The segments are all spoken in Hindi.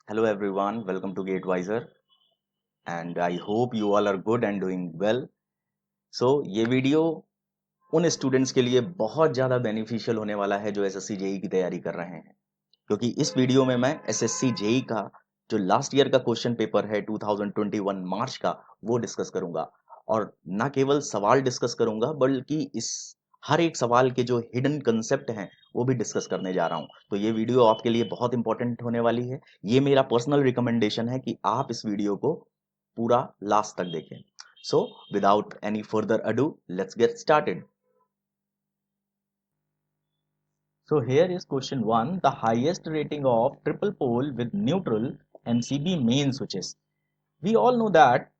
Hello everyone, welcome to GateWiser and I hope you all are good and doing well. So ये वीडियो उन स्टूडेंट्स के लिए बहुत ज़्यादा बेनिफिशियल होने वाला है जो एसएससी जेई की तैयारी कर रहे हैं, क्योंकि इस वीडियो में मैं एसएससी जेई का जो लास्ट ईयर का क्वेश्चन पेपर है 2021 मार्च का वो डिस्कस करूंगा। और ना केवल सवाल डिस्कस करूंगा बल्कि इस हर एक सवाल के जो हिडन कंसेप्ट हैं वो भी डिस्कस करने जा रहा हूं। तो ये वीडियो आपके लिए बहुत इंपॉर्टेंट होने वाली है। ये मेरा पर्सनल रिकमेंडेशन है कि आप इस वीडियो को पूरा लास्ट तक देखें। So without any further ado let's get started. So here is question 1. The highest rating of triple pole with neutral MCB main switches. We all know that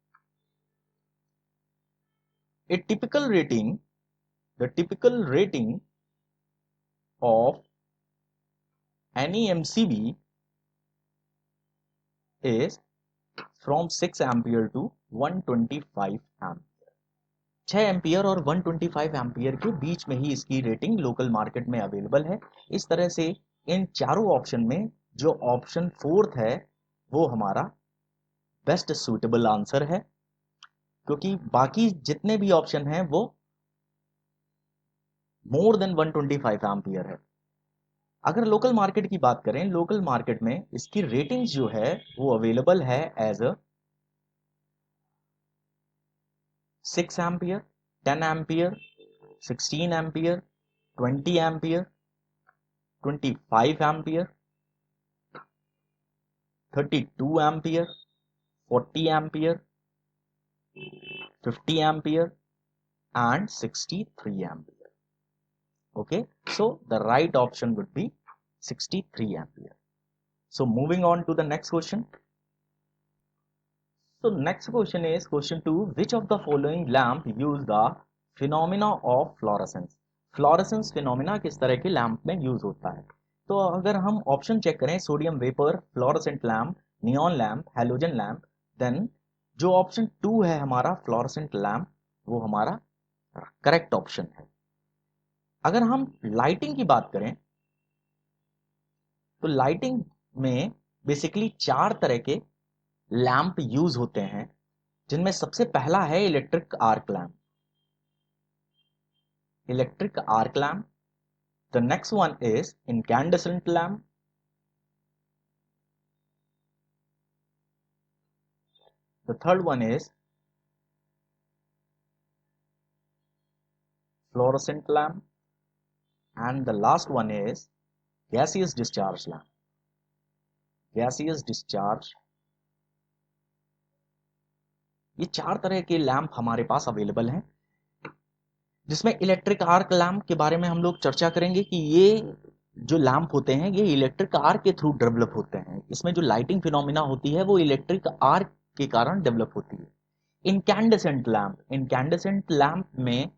a typical rating, the typical rating of any MCB is from 6 ampere to 125 ampere. 6 ampere और 125 एम्पियर के बीच में ही इसकी रेटिंग लोकल मार्केट में अवेलेबल है। इस तरह से इन चारों ऑप्शन में जो ऑप्शन फोर्थ है वो हमारा बेस्ट सुटेबल आंसर है, क्योंकि बाकी जितने भी ऑप्शन हैं वो मोर देन 125 एम्पियर है। अगर लोकल मार्केट की बात करें, लोकल मार्केट में इसकी रेटिंग्स जो है वो अवेलेबल है एज अ 6 ampere, 10 ampere, 16 ampere, 20 ampere, 25 ampere, 32 ampere, 40 ampere, 50 ampere and 63 ampere. Okay, so the right option would be 63 ampere. So moving on to the next question. So next question is question 2. Which of the following lamp use the phenomena of fluorescence? Fluorescence phenomena किस तरह के लैंप में यूज होता है? तो अगर हम ऑप्शन चेक करें, sodium vapour, fluorescent lamp, neon lamp, halogen lamp, then जो ऑप्शन 2 है हमारा फ्लोरेसेंट लैंप वो हमारा करेक्ट ऑप्शन है। अगर हम लाइटिंग की बात करें तो लाइटिंग में बेसिकली 4 तरह के लैंप यूज होते हैं, जिनमें सबसे पहला है electric arc lamp. Electric arc lamp. The next one is incandescent lamp. The third one is fluorescent lamp and the last one is gaseous discharge lamp. Gaseous discharge. ये 4 तरह के लैंप हमारे पास अवेलेबल हैं, जिसमें इलेक्ट्रिक आर्क लैंप के बारे में हम लोग चर्चा करेंगे कि ये जो लैंप होते हैं ये इलेक्ट्रिक आर्क के थ्रू डेवलप होते हैं। इसमें जो लाइटिंग फिनोमिना होती है वो इलेक्ट्रिक आर्क के कारण डेवलप होती है। इनकैंडेसेंट लैंप, इनकैंडेसेंट लैंप में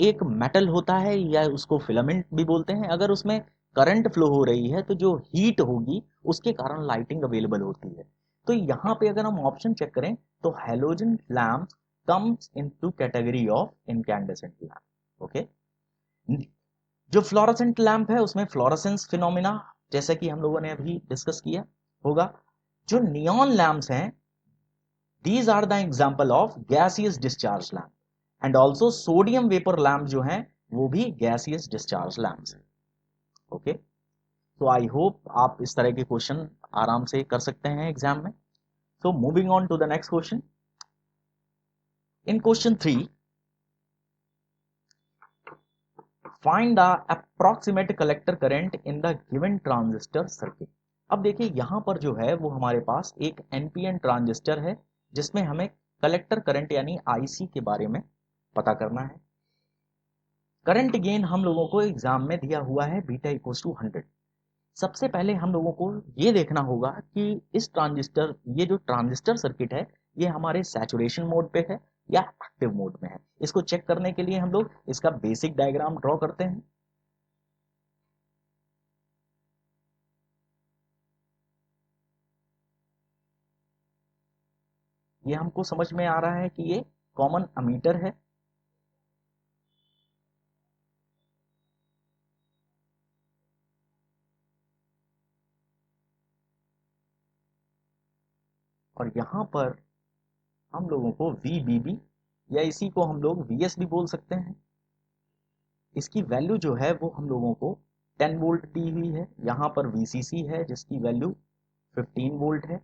एक मेटल होता है या उसको फिलामेंट भी बोलते हैं। अगर उसमें करंट फ्लो हो रही है तो जो हीट होगी उसके कारण लाइटिंग अवेलेबल होती है। तो यहाँ पे अगर हम ऑप्शन चेक करें तो halogen lamp comes into category of incandescent lamp. Okay, जो फ्लोरोसेंट लैंप है उसमें फ्लोरोसेंस फिनोमिना जैसे कि हम लोगों ने अभी डिस्कस किया होगा। जो नियॉन लैंप्स हैं, these are the example of gaseous discharge lamp and also sodium vapour lamp जो हैं वो भी गैसियस डिस्चार्ज लैंप्स हैं। ओके, तो आई होप आप इस तरह के क्वेश्चन आराम से कर सकते हैं एग्जाम में। So moving on to the next question. In question 3, find the approximate collector current in the given transistor circuit. अब देखिए यहां पर जो है वो हमारे पास एक एनपीएन ट्रांजिस्टर है, जिसमें हमें कलेक्टर करंट यानी आईसी के बारे में पता करना है। करंट गेन हम लोगों को एग्जाम में दिया हुआ है बीटा इक्वल्स टू 100। सबसे पहले हम लोगों को ये देखना होगा कि इस ट्रांजिस्टर, ये जो ट्रांजिस्टर सर्किट है ये हमारे सैचुरेशन मोड पे है या एक्टिव मोड में है। इसको चेक करने के लिए हम लोग इसका बेसिक डायग्राम ड्रॉ करते हैं। ये हमको समझ में आ रहा है कि ये कॉमन अमीटर है। और यहाँ पर हम लोगों को VBB या इसी को हम लोग VS भी बोल सकते हैं, इसकी वैल्यू जो है वो हम लोगों को 10 वोल्ट दी हुई है। यहाँ पर VCC है जिसकी वैल्यू 15 वोल्ट है।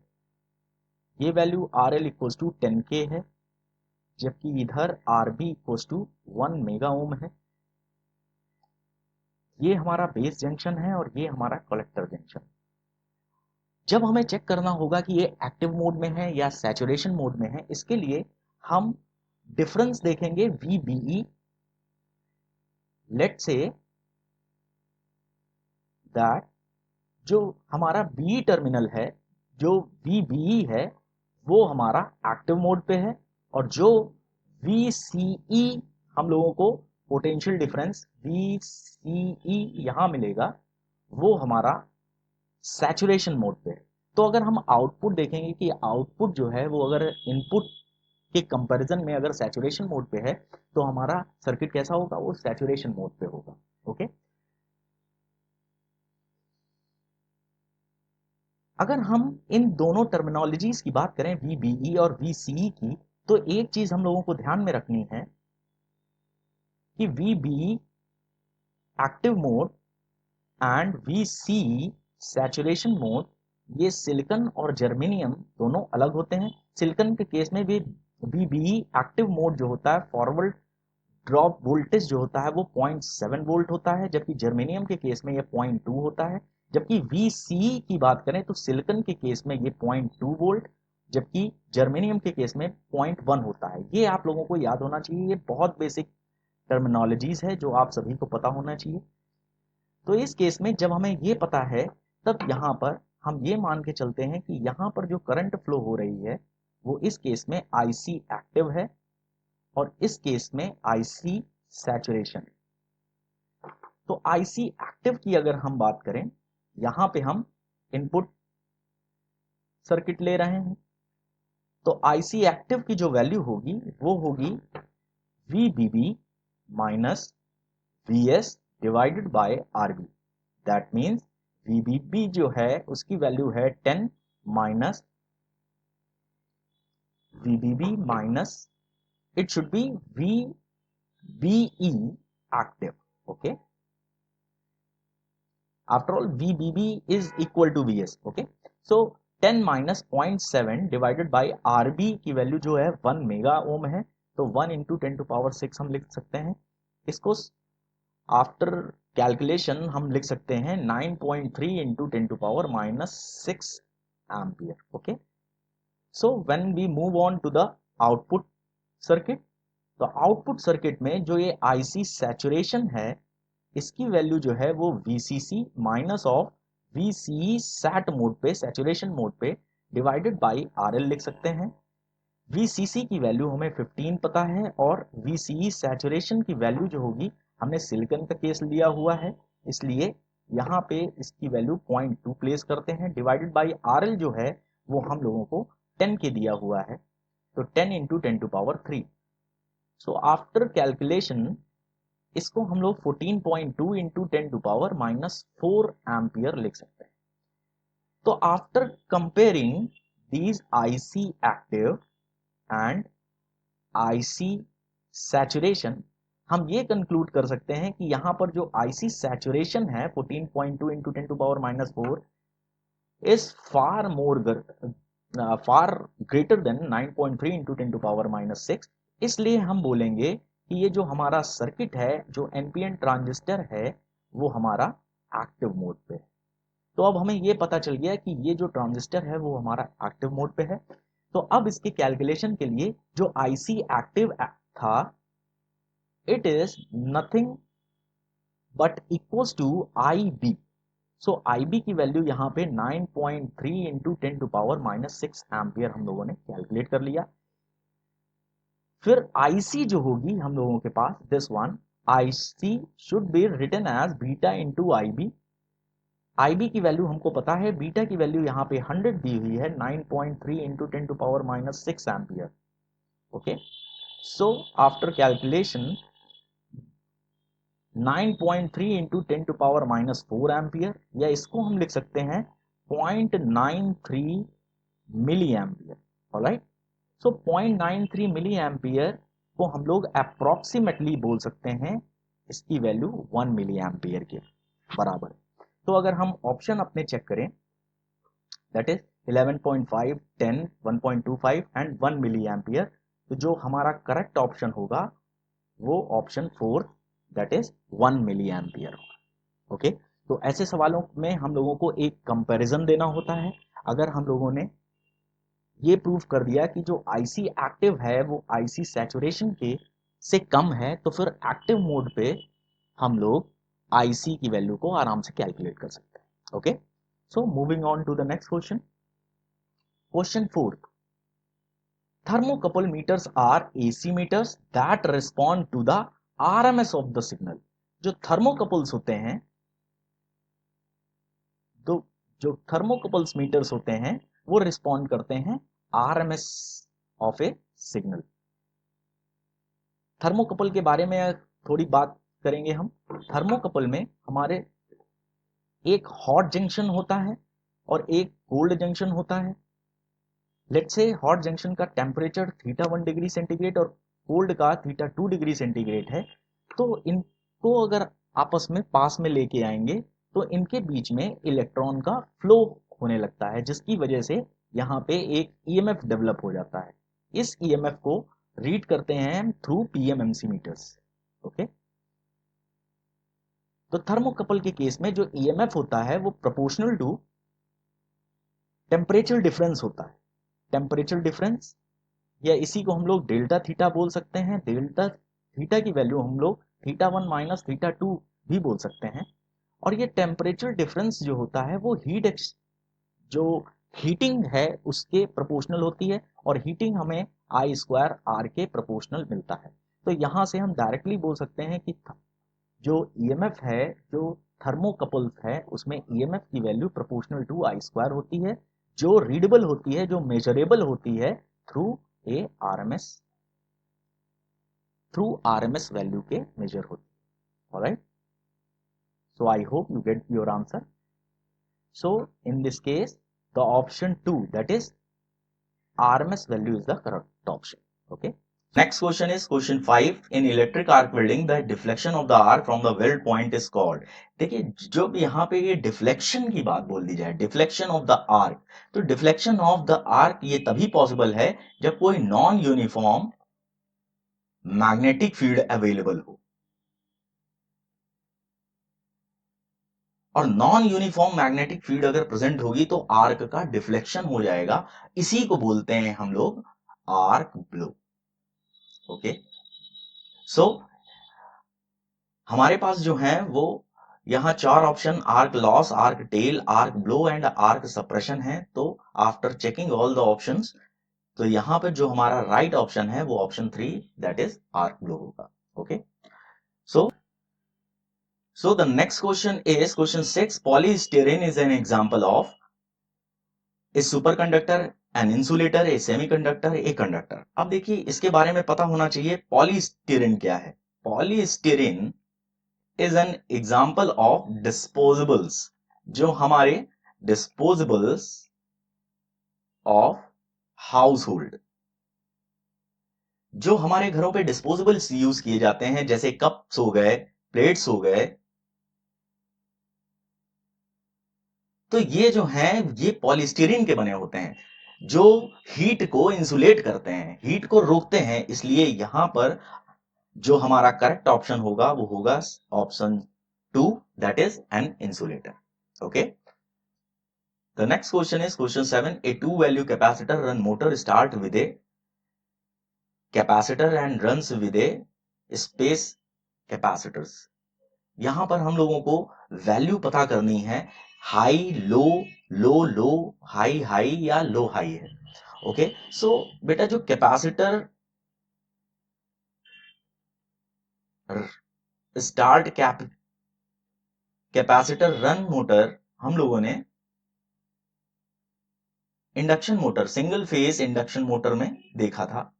ये value RL equals to 10K है, जबकि इधर RB equals to 1 mega ohm है। ये हमारा बेस जंक्शन है और ये हमारा कलेक्टर जंक्शन। जब हमें चेक करना होगा कि ये एक्टिव मोड में है या सैचुरेशन मोड में है, इसके लिए हम डिफरेंस देखेंगे VBE। लेट्स से दैट जो हमारा बी टर्मिनल है, जो VBE है, वो हमारा एक्टिव मोड पे है, और जो VCE हम लोगों को पोटेंशियल डिफरेंस VCE यहां मिलेगा, वो हमारा सैचुरेशन मोड पे है। तो अगर हम आउटपुट देखेंगे कि आउटपुट जो है वो अगर इनपुट के कंपैरिजन में अगर सैचुरेशन मोड पे है, तो हमारा सर्किट कैसा होगा, वो सैचुरेशन मोड पे होगा। ओके, अगर हम इन दोनों टर्मिनोलॉजीज की बात करें VBE और VCE की, तो एक चीज हम लोगों को ध्यान में रखनी है कि VBE active mode and VCE saturation mode, ये सिलिकॉन और जर्मेनियम दोनों अलग होते हैं। सिलिकॉन के केस में भी VBE एक्टिव मोड जो होता है, फॉरवर्ड ड्रॉप वोल्टेज जो होता है वो 0.7 वोल्ट होता है, जबकि जर्मेनियम के केस में ये 0.2 होता है। जबकि VCE की बात करें तो सिलिकॉन के केस में ये 0.2 वोल्ट, जबकि जर्मेनियम के केस में 0.1 होता है। ये आप लोगों को याद होना चाहिए, ये बहुत बेसिक टर्मिनोलॉजीज है जो आप सभी को पता होना चाहिए। तो इस केस में जब हमें ये पता है, तब यहाँ पर हम ये मान के चलते हैं कि यहाँ पर जो करंट फ्लो हो रही है वो इस केस में IC एक्टिव है और इस केस में IC सैचुरेशन। तो IC एक्टिव की अगर हम बात करें, यहां पे हम इनपुट सर्किट ले रहे हैं, तो IC एक्टिव की जो वैल्यू होगी वो होगी VBB minus VS divided by RB। That means VBB जो है उसकी वैल्यू है 10 minus VBB minus, it should be VBE active. Okay, after all VBB is equal to VS. Okay, so 10 minus 0.7 divided by RB की वैल्यू जो है 1 मेगा ओम है, तो 1 इंटू 10 टू पावर 6 हम लिख सकते हैं। इसको आफ्टर कैलकुलेशन हम लिख सकते हैं 9.3 into 10 to power minus 6 ampere. Okay, so when we move on to the output circuit, तो आउटपुट सर्किट में जो ये IC सैचुरेशन है, इसकी वैल्यू जो है वो VCC minus of VCE sat mode पे, सैचुरेशन मोड पे, डिवाइडेड बाई RL लिख सकते हैं। VCC की वैल्यू हमें 15 पता है और VCE सैचुरेशन की वैल्यू जो होगी, हमने सिलिकॉन का केस लिया हुआ है, इसलिए यहाँ पे इसकी वैल्यू 0.2 प्लेस करते हैं, डिवाइडेड बाई RL जो है वो हम लोगों को 10 के दिया हुआ है, तो 10 into 10 to power 3। So after calculation इसको हम लोग 14.2 into 10 to power minus 4 ampere लिख सकते हैं। तो after comparing these IC active and IC saturation, हम ये कंक्लूड कर सकते हैं कि यहां पर जो IC सैचुरेशन है 14.2 into 10 to power minus 4 is far greater than 9.3 into 10 to power minus 6। इसलिए हम बोलेंगे कि ये जो हमारा सर्किट है, जो NPN ट्रांजिस्टर है, वो हमारा एक्टिव मोड पे है। तो अब हमें ये पता चल गया कि ये जो ट्रांजिस्टर है वो हमारा एक्टिव मोड पे है। तो अब इसके कैलकुलेशन के लिए जो IC एक्टिव था, it is nothing but equals to IB। So IB की वैल्यू यहाँ पे 9.3 into 10 to power minus 6 ampere हम लोगों ने कैलकुलेट कर लिया। फिर IC जो होगी हम लोगों के पास, this one IC should be written as beta into IB। IB की वैल्यू हमको पता है, बीटा की वैल्यू यहाँ पे 100 दी हुई है, 9.3 into 10 to power minus 6 ampere. Okay, so after calculation 9.3 into 10 to power minus 4 ampere, या इसको हम लिख सकते हैं 0.93 milli ampere. Alright, so 0.93 milli ampere को हम लोग अप्रोक्सीमेटली बोल सकते हैं इसकी वैल्यू 1 मिली एम्पियर के बराबर है। तो अगर हम ऑप्शन अपने चेक करें, that is 11.5, 10, 1.25 and 1 milli ampere, तो जो हमारा करेक्ट ऑप्शन होगा वो option 4, that is 1 milli ampere होगा। ओके, तो ऐसे सवालों में हम लोगों को एक कंपैरिजन देना होता है। अगर हम लोगों ने ये प्रूव कर दिया कि जो आईसी एक्टिव है वो आईसी सैचुरेशन के से कम है, तो फिर एक्टिव मोड पे हम लोग आईसी की वैल्यू को आराम से कैलकुलेट कर सकते हैं। Okay, so moving on to the next question. Question 4, thermocouple meters are AC meters that respond to the RMS of the signal। जो थर्मोकपल्स होते हैं, तो जो थर्मोकपल्स मीटर्स होते हैं वो रिस्पॉन्ड करते हैं RMS of A signal. Thermocouple के बारे में थोड़ी बात करेंगे हम। थर्मोकपल में हमारे एक हॉट जंक्शन होता है और एक कोल्ड जंक्शन होता है। लेट्स से हॉट जंक्शन का टेम्परेचर θ1 डिग्री सेंटीग्रेड और कोल्ड का θ2 डिग्री सेंटीग्रेड है। तो इनको अगर आपस में पास में लेके आएंगे तो इनके बीच में इलेक्ट्रॉन का फ्लो होने लगता है, जिसकी वजह से यहाँ पे एक ईएमएफ डेवलप हो जाता है। इस ईएमएफ को रीड करते हैं थ्रू पीएमएमसी मीटर्स। ओके, तो थर्मोकपल के केस में जो ईएमएफ होता है वो प्रोपोर्शनल टू टेम्परेचर डिफरेंस होता है। टेम्परेचर डिफरेंस, या इसी को हम लोग डेल्टा थीटा बोल सकते हैं। डेल्टा थीटा की वैल्यू हम लोग θ1 माइनस θ2 भी बोल सकते हैं। और ये टेम्परेचर डिफरेंस जो होता है वो जो हीटिंग है उसके प्रोपोर्शनल होती है, और हीटिंग हमें आई स्क्वायर आर के प्रोपोर्शनल मिलता है। तो यहाँ से हम डायरेक्टली बोल सकते हैं कि जो ईएमएफ है, जो थर्मोकपल्स है, उसमें ईएमएफ की value proportional to I square होती है, जो रीडेबल होती है, जो मेजरेबल होती है through a RMS, through RMS value के मेजर होती है। Alright, so I hope you get your answer. So in this case the option 2, that is RMS value is the correct option. Okay, next question is question 5, in electric arc welding the deflection of the arc from the weld point is called। देखिए जब यहाँ पे ये डिफ्लेक्शन की बात बोल दी जाए, डिफ्लेक्शन ऑफ द आर्क, तो डिफ्लेक्शन ऑफ द आर्क ये तभी पॉसिबल है जब कोई non uniform magnetic field available हो। और नॉन यूनिफॉर्म मैग्नेटिक फील्ड अगर प्रेजेंट होगी तो आर्क का डिफ्लेक्शन हो जाएगा। इसी को बोलते हैं हम लोग आर्क ब्लो। ओके, सो हमारे पास जो है वो यहाँ 4 option arc loss, arc tail, arc blow and arc suppression है। तो after checking all the options, तो यहाँ पे जो हमारा राइट ऑप्शन है वो option 3, that is arc blow होगा। Okay, so the next question is question 6, polystyrene is an example of a superconductor, an insulator, a semiconductor, a conductor। अब देखिए इसके बारे में पता होना चाहिए पॉलीस्टीरीन क्या है। Polystyrene is an example of disposables, जो हमारे डिस्पोजेबल्स ऑफ हाउस होल्ड, जो हमारे घरों पे डिस्पोजेबल्स यूज किए जाते हैं, जैसे कप्स हो गए, प्लेट्स हो गए, तो ये जो है ये पॉलीस्टीरीन के बने होते हैं, जो हीट को इंसुलेट करते हैं, हीट को रोकते हैं। इसलिए यहां पर जो हमारा करेक्ट ऑप्शन होगा वो होगा option 2, that is an insulator. Okay, the next question is question 7, A 2 value capacitor run motor start with a capacitor and runs with A space capacitors. यहां पर हम लोगों को वैल्यू पता करनी है, हाई लो, लो लो, हाई हाई या लो हाई है। ओके, सो बेटा जो capacitor start capacitor run motor हम लोगों ने induction motor, single phase induction motor में देखा था।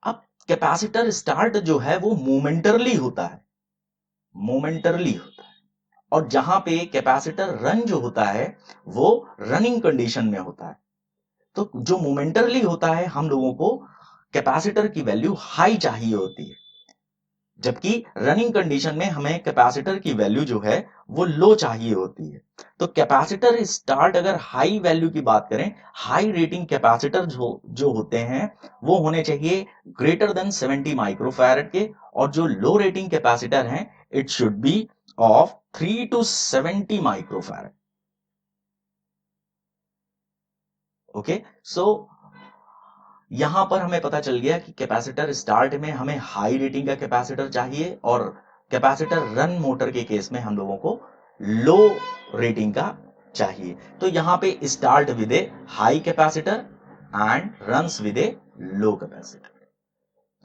अब कैपेसिटर स्टार्ट जो है वो मोमेंटरली होता है, मोमेंटरली होता है। और जहां पे कैपेसिटर रन जो होता है वो रनिंग कंडीशन में होता है। तो जो मोमेंटरली होता है हम लोगों को कैपेसिटर की वैल्यू हाई चाहिए होती है, जबकि रनिंग कंडीशन में हमें कैपेसिटर की वैल्यू जो है वो लो चाहिए होती है। तो कैपेसिटर स्टार्ट अगर हाई वैल्यू की बात करें, हाई रेटिंग कैपेसिटर जो होते हैं वो होने चाहिए ग्रेटर देन 70 माइक्रोफैरड के, और जो लो रेटिंग कैपेसिटर हैं it should be of 3 to 70 microfarad. Okay, so यहां पर हमें पता चल गया कि कैपेसिटर स्टार्ट में हमें हाई रेटिंग का कैपेसिटर चाहिए, और कैपेसिटर रन मोटर के केस में हम लोगों को लो रेटिंग का चाहिए। तो यहां पे start with A high capacitor and runs with A low capacitor.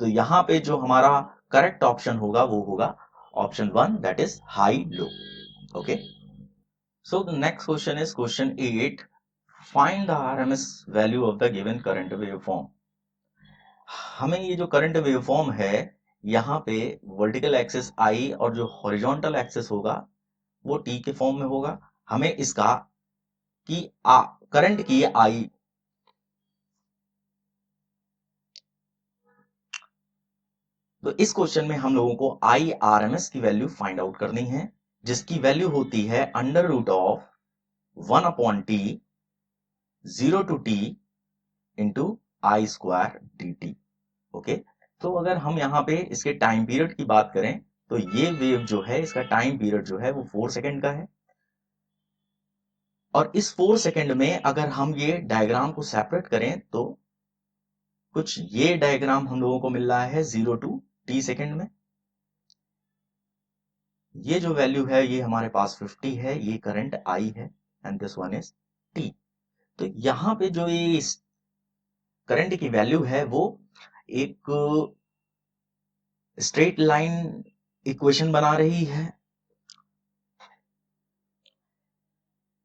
तो यहां पे जो हमारा करेक्ट ऑप्शन होगा वो होगा option 1, that is high low. Okay, so the next question is question 8, find the RMS value of the given current waveform. हमें ये जो करंट वेवफॉर्म है यहाँ पे वर्टिकल एक्सिस आई और जो हॉरिजॉन्टल एक्सिस होगा वो टी के फॉर्म में होगा। हमें इसका कि करंट की आई, तो इस क्वेश्चन में हम लोगों को आई आर एम एस की वैल्यू फाइंड आउट करनी है, जिसकी वैल्यू होती है under root of 1/t 0 to t into I square D T. Okay, तो अगर हम यहाँ पे इसके टाइम पीरियड की बात करें तो ये वेव जो है इसका टाइम पीरियड जो है वो 4 सेकेंड का है, और इस 4 सेकेंड में अगर हम ये डायग्राम को सेपरेट करें तो कुछ ये डायग्राम हम लोगों को मिल रहा है 0 to t सेकेंड में। ये जो वैल्यू है ये हमारे पास 50 है, ये करंट आई है, and this one is t। तो यहाँ पे जो ये करंट की वैल्यू है वो एक स्ट्रेट लाइन इक्वेशन बना रही है।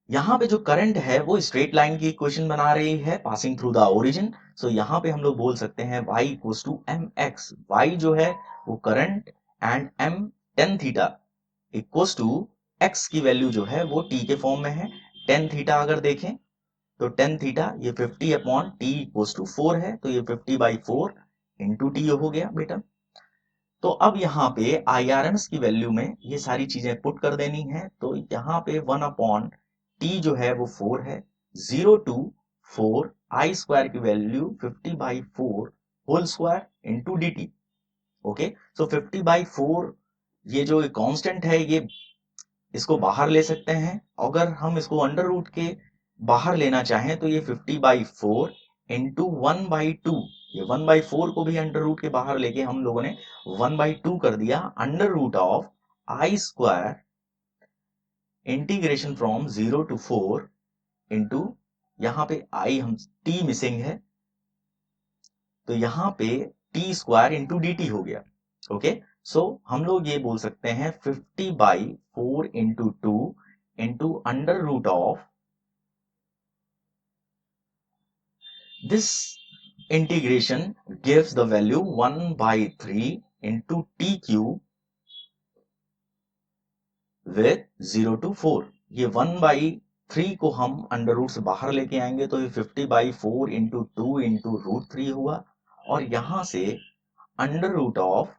यहाँ पे जो करंट है वो स्ट्रेट लाइन की इक्वेशन बना रही है पासिंग थ्रू द ओरिजिन। सो यहाँ पे हम लोग बोल सकते हैं y equals to mx। y जो है वो current and m tan theta equals to x की वैल्यू जो है वो t के फॉर्म में है। tan थीटा अगर देखें तो tan थीटा ये 50 अपॉन t इक्वल्स टू 4 है, तो ये 50/4 इंटू टी हो गया बेटा। तो अब यहाँ पे IRMS की वैल्यू में ये सारी चीजें पुट कर देनी है। तो यहाँ पे 1/t जो है वो 4 है, 0 to 4 आई स्क्वायर की value 50/4 whole square into D T. Okay, so 50/4 ये जो कांस्टेंट है ये इसको बाहर ले सकते हैं। अगर हम इसको अंडर रूट के बाहर लेना चाहें तो ये 50/4 इंटू 1/2, ये 1/4 को भी अंडर रूट के बाहर लेके हम लोगों ने 1/2 कर दिया under root of I square integration from 0 to 4 into, यहाँ पे आई हम t मिसिंग है तो यहाँ पे T square into D T हो गया। ओके, सो हम लोग ये बोल सकते हैं 50/4 into 2 into under root of this integration gives the value 1/3 into T cube with 0 to 4। ये 1/3 को हम अंडर रूट से बाहर लेके आएंगे तो ये 50/4 इंटू 2 इंटू √3 हुआ, और यहां से under root of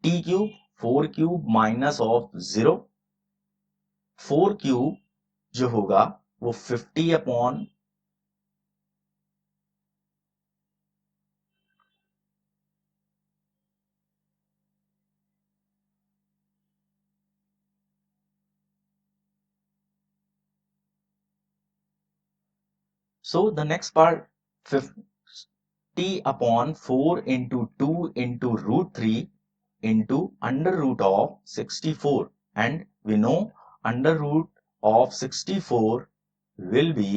T cube 4 cube minus of 0, 4 cube जो होगा वो 50 upon so the next part 50 upon 4 into 2 into √3 into under root of 64, and we know under root of 64 will be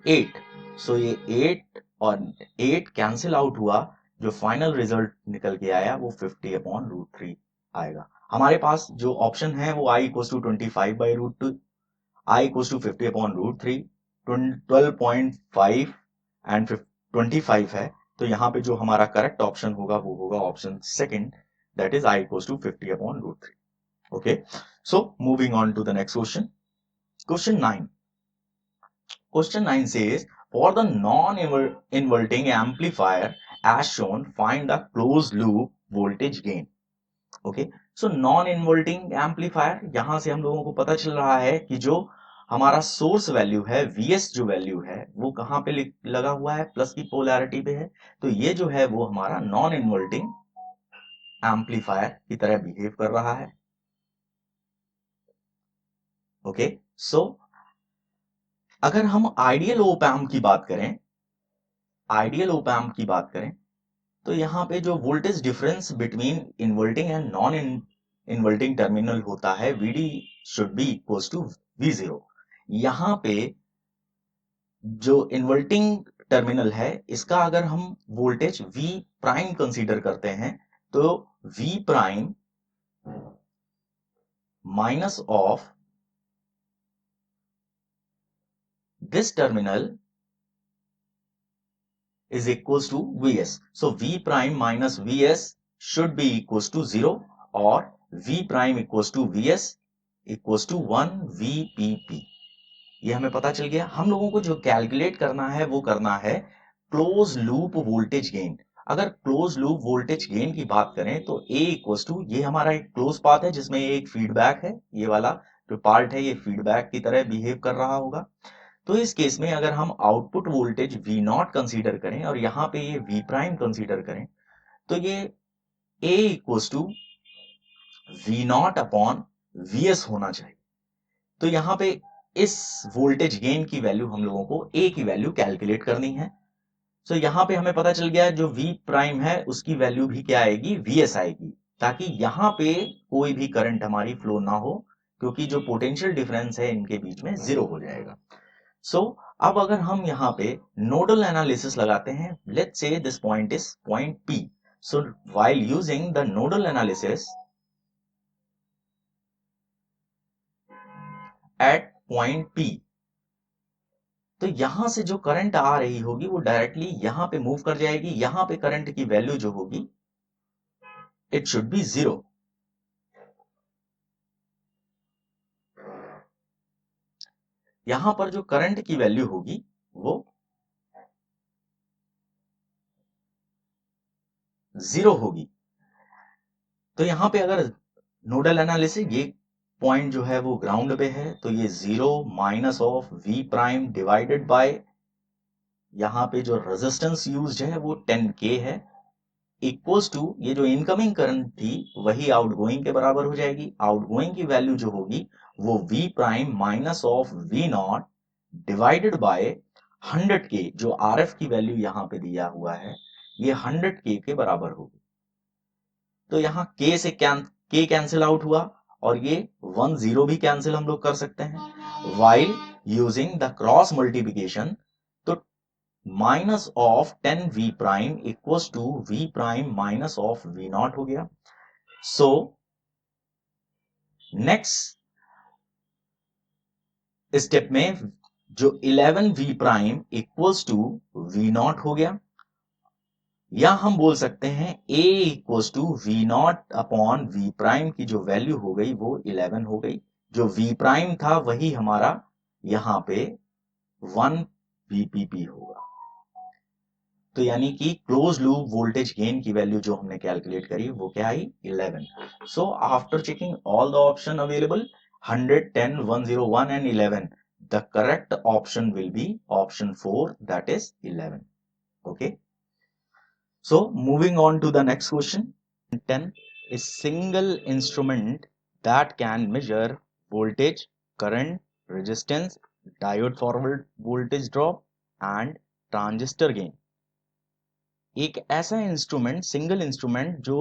8। so ये 8 और 8 कैंसिल आउट हुआ, जो फाइनल रिजल्ट निकल के आया वो 50/√3 आएगा। हमारे पास जो ऑप्शन है वो i equals to 25/√2, i equals to 50/√3, 12.5 and 25 है, तो यहाँ पे जो हमारा करेक्ट ऑप्शन होगा वो होगा option second, that is I equals to 50/√3. Okay, so moving on to the next question. Question 9. Question 9 says, for the non-inverting amplifier as shown, find the closed loop voltage gain. Okay, so non-inverting amplifier, यहां से हम लोगों को पता चल रहा है कि जो हमारा सोर्स वैल्यू है Vs, जो वैल्यू है वो कहां पे लगा हुआ है, प्लस की पोलैरिटी पे है. तो ये जो है वो हमारा नॉन इन्वर्टिंग एम्पलीफायर की तरह बिहेव कर रहा है. ओके, सो अगर हम आइडियल ओप एम्प की बात करें, तो यहाँ पे जो voltage difference between inverting and non inverting terminal होता है, Vd should be equals to V0. यहाँ पे जो इन्वर्टिंग टर्मिनल है इसका अगर हम वोल्टेज V प्राइम कंसीडर करते हैं, तो V prime minus of this terminal is equals to Vs. So V prime minus Vs should be equals to 0 or V prime equals to Vs equals to 1 VPP. ये हमें पता चल गया. हम लोगों को जो कैलकुलेट करना है वो करना है क्लोज लूप वोल्टेज गेन. अगर क्लोज लूप वोल्टेज गेन की बात करें तो A इक्वल्स टू, ये हमारा एक क्लोज पाथ है जिसमें एक फीडबैक है, ये वाला जो पार्ट है ये फीडबैक की तरह बिहेव कर रहा होगा. तो इस केस में अगर हम आउटपुट वोल्टेज V0 कंसीडर करें और यहां पे ये V प्राइम कंसीडर करें, तो ये A equals to V0 upon Vs होना चाहिए. तो यहां पे इस वोल्टेज गेन की वैल्यू हम लोगों को A की वैल्यू कैलकुलेट करनी है. सो यहां पे हमें पता चल गया जो V प्राइम है उसकी वैल्यू भी क्या आएगी, Vs आएगी, ताकि यहां पे कोई भी करंट हमारी फ्लो ना हो, क्योंकि जो पोटेंशियल डिफरेंस है इनके बीच में 0 हो जाएगा. सो अब अगर हम यहाँ पे नोडल एनालिसिस लगाते हैं, let's say this point is point P. So while using the nodal analysis at point P, तो यहां से जो करंट आ रही होगी वो डायरेक्टली यहां पे मूव कर जाएगी. यहां पे करंट की वैल्यू जो होगी इट शुड बी 0. यहां पर जो करंट की वैल्यू होगी वो 0 होगी. तो यहां पे अगर नोडल एनालिसिस, ये पॉइंट जो है वो ग्राउंड पे है, तो ये 0 minus of V prime divided by यहां पे जो रेजिस्टेंस यूज्ड है वो 10K है, इक्वल्स टू ये जो इनकमिंग करंट थी वही आउटगोइंग के बराबर हो जाएगी. आउटगोइंग की वैल्यू जो होगी वो V prime minus of V0 divided by 100K, जो RF की वैल्यू यहां पे दिया हुआ है ये 100K के बराबर होगी. तो यहाँ K से K कैंसिल आउट हुआ और ये 1 0 भी कैंसिल हम लोग कर सकते हैं while using the cross multiplication. तो minus of 10V prime equals to V prime minus of V0 हो गया. सो नेक्स्ट स्टेप में जो 11V prime equals to V0 हो गया, या हम बोल सकते हैं A equals to V0 upon V prime की जो वैल्यू हो गई वो 11 हो गई. जो V प्राइम था वही हमारा यहां पे 1 VPP होगा. तो यानी कि क्लोज लूप वोल्टेज गेन की वैल्यू जो हमने कैलकुलेट करी वो क्या आई, 11. So after checking all the option available 100, 10, 101 and 11, the correct option will be option 4, that is 11. Okay, so moving on to the next question. 10 is single instrument that can measure voltage, current, resistance, diode forward voltage drop and transistor gain. एक ऐसा इंस्ट्रूमेंट, सिंगल इंस्ट्रूमेंट जो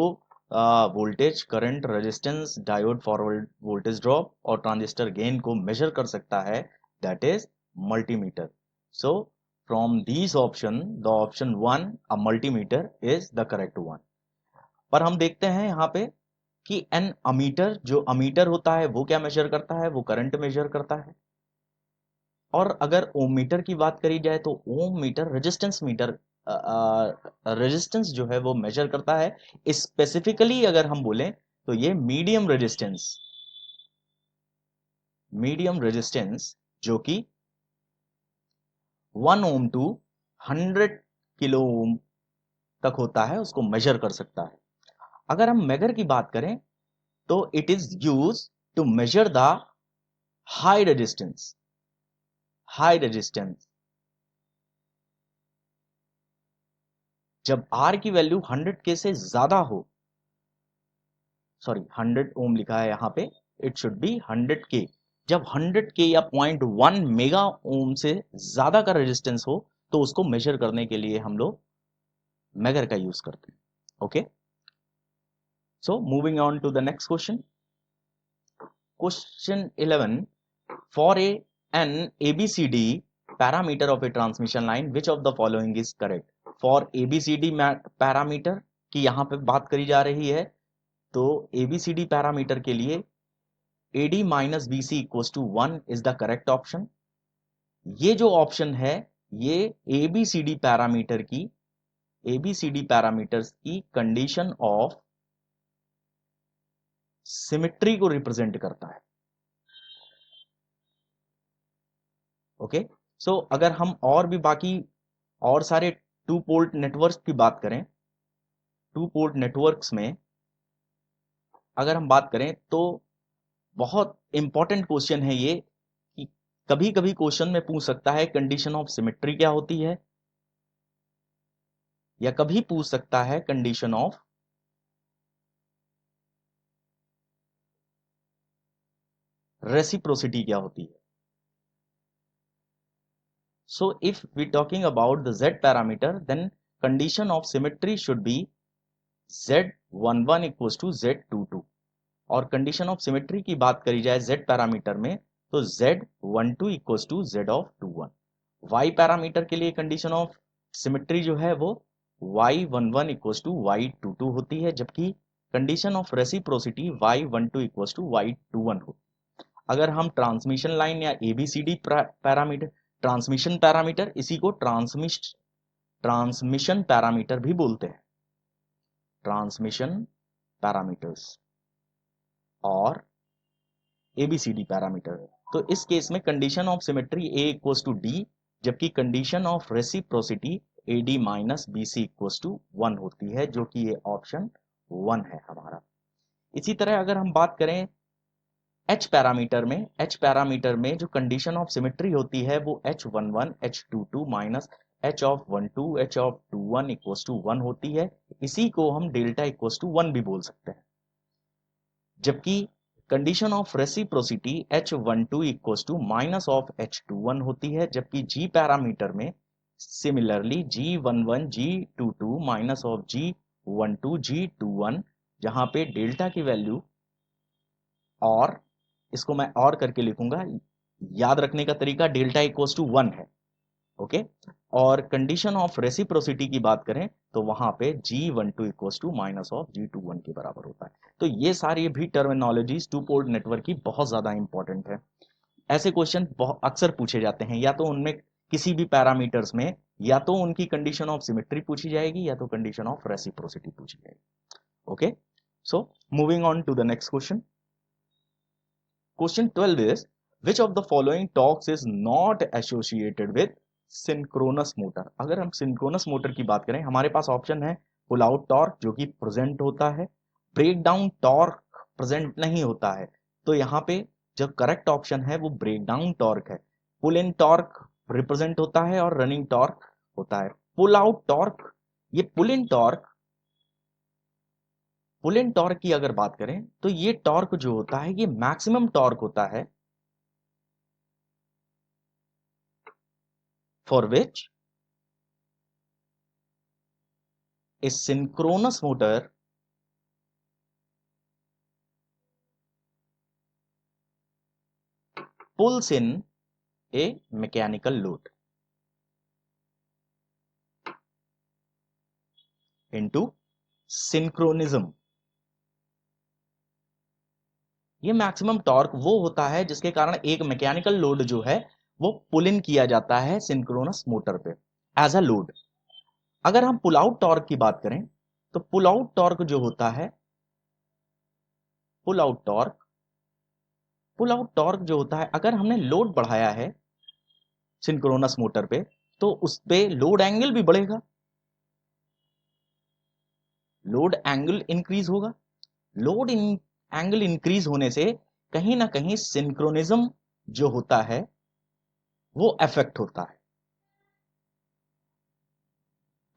voltage, current, resistance, diode forward voltage drop और ट्रांजिस्टर गेन को मेजर कर सकता है, that is multimeter. So from these option, the option 1, a multimeter is the correct one. पर हम देखते हैं यहाँ पे कि एन अमीटर, जो अमीटर होता है वो क्या मेजर करता है, वो करंट मेजर करता है. और अगर ओम मीटर की बात करी जाए तो ओम मीटर रेजिस्टेंस मीटर रेजिस्टेंस जो है वो मेजर करता है। स्पेसिफिकली अगर हम बोलें तो ये मीडियम रेजिस्टेंस जो कि 1 ओम टू 100 किलो ओम तक होता है उसको मेजर कर सकता है। अगर हम मेगर की बात करें तो it is use to measure the high resistance. जब R की वैल्यू 100K से ज्यादा हो, सॉरी 100 ओम लिखा है यहां पे, इट शुड बी 100K। जब 100K या 0.1 मेगा ओम से ज्यादा का रेजिस्टेंस हो तो उसको मेजर करने के लिए हम लोग मेगर का यूज करते हैं। Okay, so moving on to the next question. Question 11, for an ABCD parameter of a transmission line which of the following is correct? For ABCD parameter की यहां पे बात करी जा रही है, तो ABCD पैरामीटर के लिए AD minus BC equal to 1 is the correct option. ये जो ऑप्शन है ये ABCD पैरामीटर्स की कंडीशन ऑफ सिमेट्री को रिप्रेजेंट करता है। ओके, सो अगर हम और भी बाकी और सारे टू पोर्ट नेटवर्क्स की बात करें, टू पोर्ट नेटवर्क्स में अगर हम बात करें तो बहुत इंपॉर्टेंट क्वेश्चन है ये कि कभी कभी क्वेश्चन में पूछ सकता है कंडीशन ऑफ सिमेट्री क्या होती है, या कभी पूछ सकता है कंडीशन ऑफ रेसिप्रोसिटी क्या होती है। So if we talking about the Z parameter, then condition of symmetry should be Z11 equals to Z22, और कंडीशन ऑफ सिमेट्री की बात करी जाए Z पैरामीटर में तो Z12 equals to Z of 21। Y parameter के लिए कंडीशन ऑफ सिमेट्री जो है वो Y11 इक्वल्स टू Y22 होती है, जबकि condition of reciprocity Y12 equals to Y21 होती है। अगर हम ट्रांसमिशन लाइन या ABCD पैरामीटर, ट्रांसमिशन पैरामीटर, इसी को ट्रांसमिशन पैरामीटर भी बोलते हैं, ट्रांसमिशन पैरामीटर्स और ABCD पैरामीटर, तो इस केस में condition of symmetry A equals to D, जबकि condition of reciprocity AD minus BC equals to 1 होती है, जो कि ये ऑप्शन 1 है हमारा। इसी तरह अगर हम बात करें H पैरामीटर में जो कंडीशन ऑफ सिमेट्री होती है वो H11 H22 minus H of 12 H of 21 equals to 1 होती है। इसी को हम डेल्टा इक्वल्स टू 1 भी बोल सकते हैं। जबकि condition of reciprocity H12 equals to minus of H21 होती है, जबकि G पैरामीटर में similarly G11 G22 minus of G12 G21, जहां पे डेल्टा की वैल्यू, और इसको मैं और करके लिखूंगा, याद रखने का तरीका डेल्टा इक्वल्स टू 1 है। ओके, और कंडीशन ऑफ रेसिप्रोसिटी की बात करें तो वहां पे G12 equals to minus of G21 के बराबर होता है। तो ये सारी भी टर्मिनोलॉजीज टू पोर्ट नेटवर्क की बहुत ज्यादा इंपॉर्टेंट है। ऐसे क्वेश्चन अक्सर पूछे जाते हैं, या तो उनमें किसी भी पैरामीटर्स में या तो उनकी कंडीशन ऑफ सिमेट्री पूछी जाएगी या तो कंडीशन ऑफ रेसिप्रोसिटी पूछी जाएगी। Okay, so moving on to the next question. Question 12 is, which of the following torques is not associated with synchronous motor? अगर हम सिंक्रोनस मोटर की बात करें, हमारे पास ऑप्शन है पुल आउट टॉर्क जो कि प्रेजेंट होता है, ब्रेक डाउन टॉर्क प्रेजेंट नहीं होता है, तो यहाँ पे जो करेक्ट ऑप्शन है वो ब्रेक डाउन टॉर्क है। पुल इन टॉर्क रिप्रेजेंट होता है और रनिंग टॉर्क होता है। पुल आउट टॉर्क, ये पुल इन टॉर्क की अगर बात करें तो ये टॉर्क जो होता है ये मैक्सिमम टॉर्क होता है for which a synchronous motor pulls in a mechanical load into synchronism। ये मैक्सिमम टॉर्क वो होता है जिसके कारण एक मैकेनिकल लोड जो है वो पुल इन किया जाता है सिंक्रोनस मोटर पे एज अ लोड। अगर हम पुल आउट टॉर्क की बात करें तो पुल आउट टॉर्क जो होता है, पुल आउट टॉर्क जो होता है, अगर हमने लोड बढ़ाया है सिंक्रोनस मोटर पे तो उस पे लोड एंगल भी बढ़ेगा, लोड एंगल इंक्रीज होगा। लोड एंगल इंक्रीज होने से कहीं ना कहीं सिंक्रोनिज्म जो होता है वो अफेक्ट होता है।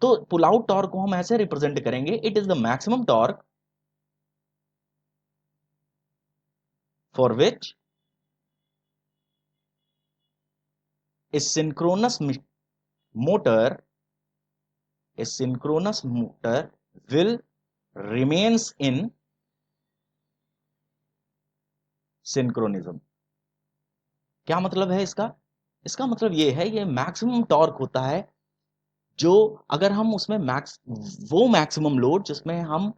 तो पुल आउट टॉर्क को हम ऐसे रिप्रेजेंट करेंगे, it is the maximum torque for which a synchronous motor will remains in synchronism। क्या मतलब है इसका? इसका मतलब ये है, ये मैक्सिमम टॉर्क होता है जो अगर हम उसमें वो मैक्सिमम लोड जिसमें हम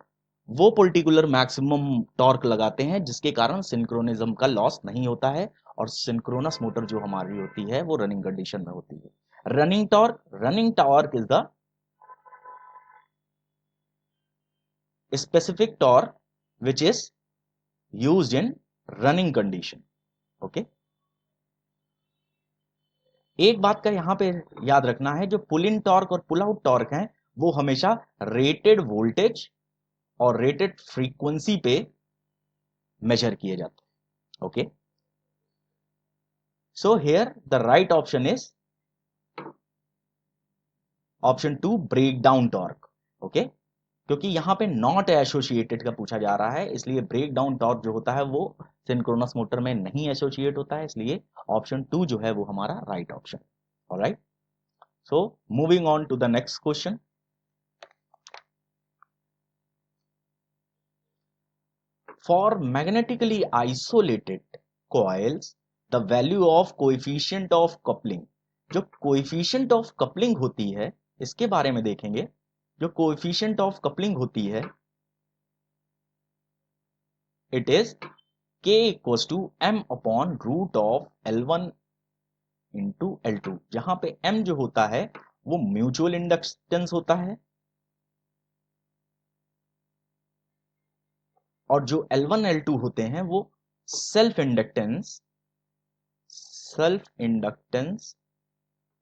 वो पर्टिकुलर मैक्सिमम टॉर्क लगाते हैं जिसके कारण सिंक्रोनिज्म का लॉस नहीं होता है और सिंक्रोनस मोटर जो हमारी होती है वो रनिंग कंडीशन में होती है। Running torque is the specific torque which is used in running condition। Okay, एक बात का यहां पे याद रखना है, जो पुल इन टॉर्क और पुल आउट टॉर्क हैं वो हमेशा रेटेड वोल्टेज और रेटेड फ्रीक्वेंसी पे मेजर किए जाते हैं। Okay, so here the right option is option 2, break down torque. Okay, क्योंकि यहां पे नॉट एसोसिएटेड का पूछा जा रहा है, इसलिए ब्रेक डाउन टॉर्क जो होता है वो सिंक्रोनस मोटर में नहीं एसोसिएट होता है, इसलिए ऑप्शन 2 जो है वो हमारा right option. Alright, so moving on to the next question. For magnetically isolated coils the value of coefficient of coupling, जो कोएफिशिएंट ऑफ कपलिंग होती है इसके बारे में देखेंगे। जो कोएफिशिएंट ऑफ कपलिंग होती है it is K equals to M upon root of L1 into L2, जहां पे M जो होता है वो म्यूचुअल इंडक्टेंस होता है और जो L1 L2 होते हैं वो self inductance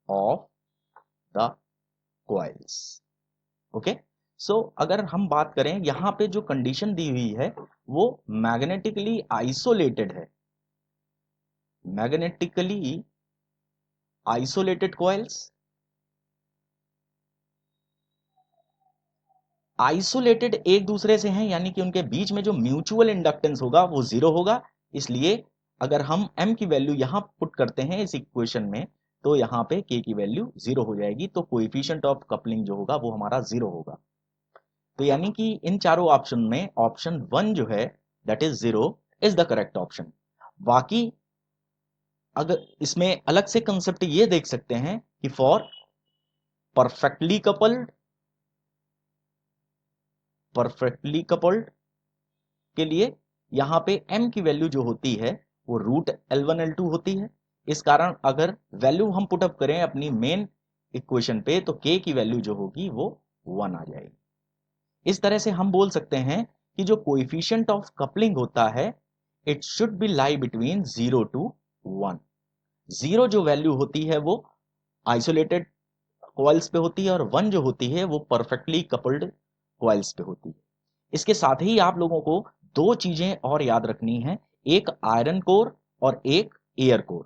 of the coils. Okay, so अगर हम बात करें यहां पे जो कंडीशन दी हुई है वो मैग्नेटिकली आइसोलेटेड है, मैग्नेटिकली आइसोलेटेड कॉइल्स। आइसोलेटेड एक दूसरे से हैं, यानी कि उनके बीच में जो म्यूचुअल इंडक्टेंस होगा वो जीरो होगा, इसलिए अगर हम m की वैल्यू यहां पुट करते हैं इस इक्वेशन में तो यहां पे k की वैल्यू जीरो हो जाएगी, तो कोएफिशिएंट ऑफ कपलिंग जो होगा वो हमारा जीरो होगा। तो यानी कि इन चारों ऑप्शन में ऑप्शन 1 जो है that is zero is the correct option. बाकी अगर इसमें अलग से कंसेप्ट ये देख सकते हैं कि फॉर परफेक्टली कपल्ड के लिए यहां पे m की वैल्यू जो होती है वो रूट L1 L2 होती है। इस कारण अगर वैल्यू हम पुटअप करें अपनी मेन इक्वेशन पे तो k की वैल्यू जो होगी वो 1 आ जाएगी। इस तरह से हम बोल सकते हैं कि जो कोएफिशिएंट ऑफ कपलिंग होता है it should be lie between 0 to 1। 0 जो वैल्यू होती है वो आइसोलेटेड कॉइल्स पे होती है और 1 जो होती है वो परफेक्टली कपल्ड कॉइल्स पे होती है। इसके साथ ही आप लोगों को दो चीजें और याद रखनी है, एक आयरन कोर और एक एयर कोर।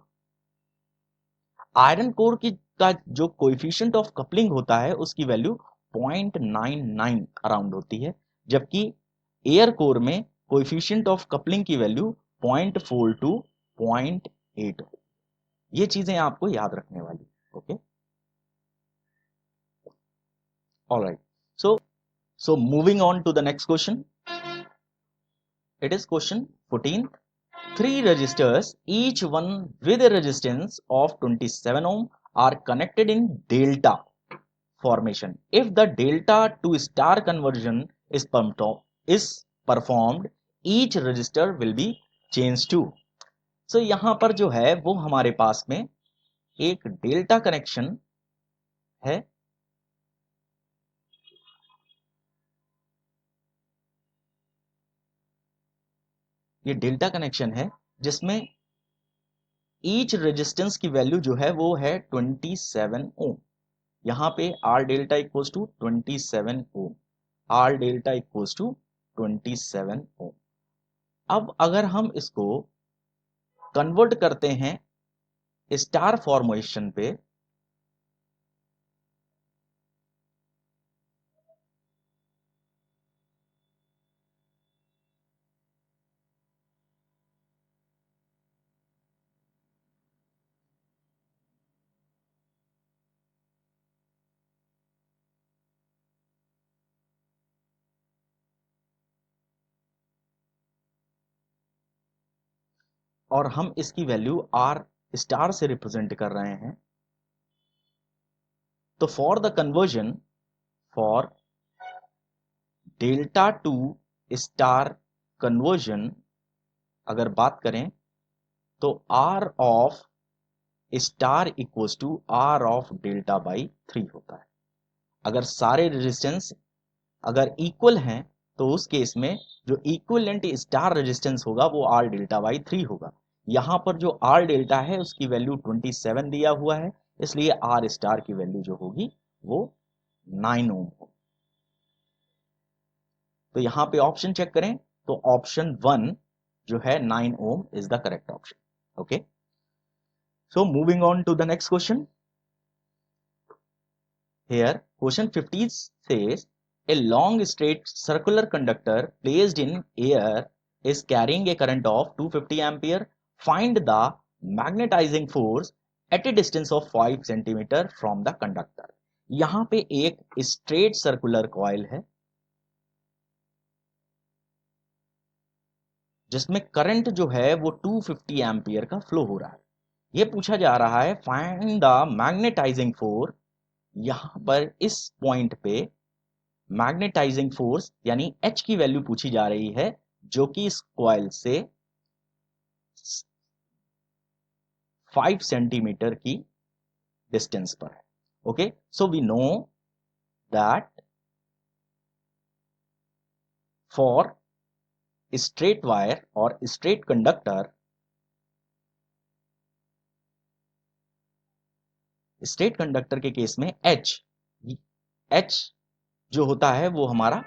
आयरन कोर की का जो कोएफिशिएंट ऑफ कपलिंग होता है उसकी वैल्यू 0.99 अराउंड होती है, जबकि एयर कोर में कोएफिशिएंट ऑफ कपलिंग की वैल्यू 0.4 टू 0.8। ये चीजें आपको याद रखने वाली। Okay, alright, so moving on to the next question, it is question 14। Three resistors, each one with a resistance of 27 ohm, are connected in delta formation. If the delta to star conversion is performed, each resistor will be changed to। So यहां पर जो है वो हमारे पास में एक डेल्टा कनेक्शन है ये डेल्टा कनेक्शन है जिसमें ईच रेजिस्टेंस की वैल्यू जो है वो है 27 ओम। यहां पे R delta equals to 27 ohm, R delta equals to 27 ohm. अब अगर हम इसको कन्वर्ट करते हैं स्टार फॉर्मेशन पे, और हम इसकी वैल्यू आर स्टार से रिप्रेजेंट कर रहे हैं, तो for the conversion for delta to star conversion अगर बात करें तो R of star equals to R of delta by 3 होता है। अगर सारे रेजिस्टेंस अगर इक्वल हैं तो उस केस में जो इक्विवेलेंट स्टार रेजिस्टेंस होगा वो आर डेल्टा बाई 3 होगा। यहां पर जो आर डेल्टा है उसकी वैल्यू 27 दिया हुआ है, इसलिए आर स्टार की वैल्यू जो होगी वो 9 ओम होगी। तो यहां पे ऑप्शन चेक करें तो ऑप्शन 1 जो है 9 ohm is the correct option. Okay, so moving on to the next question. Here, question 50 says, a long straight circular conductor placed in air is carrying a current of 250 ampere. Find the magnetizing force at a distance of 5 centimeter from the conductor. यहां पे एक स्ट्रेट सर्कुलर कॉइल है जिसमें करंट जो है वो 250 एम्पियर का फ्लो हो रहा है। यह पूछा जा रहा है फाइंड द मैग्नेटाइजिंग फोर्स। यहां पर इस पॉइंट पे मैग्नेटाइजिंग फोर्स यानी H की वैल्यू पूछी जा रही है जो कि इस कॉइल से 5 सेंटीमीटर की डिस्टेंस पर है। Okay, so we know that for straight wire और स्ट्रेट कंडक्टर, स्ट्रेट कंडक्टर के केस में H जो होता है वो हमारा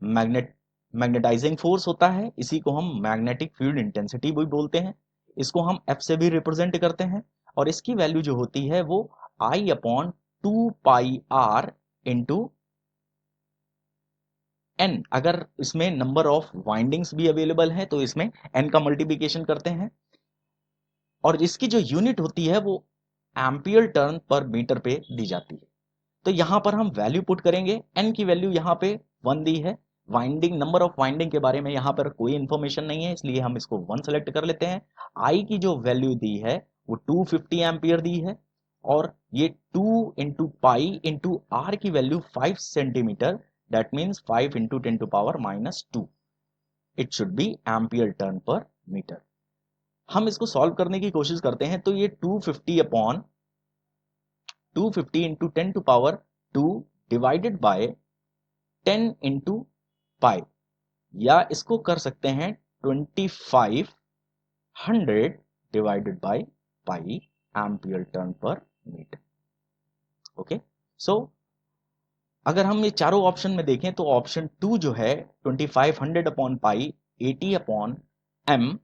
मैग्नेटाइजिंग फोर्स होता है। इसी को हम मैग्नेटिक फील्ड इंटेंसिटी भी बोलते हैं। इसको हम F से भी रिप्रेजेंट करते हैं और इसकी वैल्यू जो होती है वो I upon 2 pi R into N। अगर इसमें नंबर ऑफ वाइंडिंग्स भी अवेलेबल है तो इसमें N का मल्टीप्लिकेशन करते हैं और इसकी जो यूनिट होती है वो एम्पियर टर्न पर मीटर पे दी जाती है। तो यहां पर हम वैल्यू पुट करेंगे। N की वैल्यू यहां पे 1 दी है। वाइंडिंग नंबर ऑफ वाइंडिंग के बारे में यहां पर कोई इंफॉर्मेशन नहीं है, इसलिए हम इसको 1 सेलेक्ट कर लेते हैं। I की जो वैल्यू दी है वो 250 एम्पियर दी है और ये 2 इंटू पाई इंटू आर की value 5 centimetre, that means 5 into 10 to power minus 2। It should be ampere turn per metre. हम इसको सॉल्व करने की कोशिश करते हैं तो ये 250 upon 250 into 10 to power 2 divided by 10 into pi, या इसको कर सकते हैं 2500 divided by pi ampere turn per metre. Okay, so अगर हम ये चारों ऑप्शन में देखें तो ऑप्शन 2 जो है 2500 अपॉन पाई 80 अपॉन एम,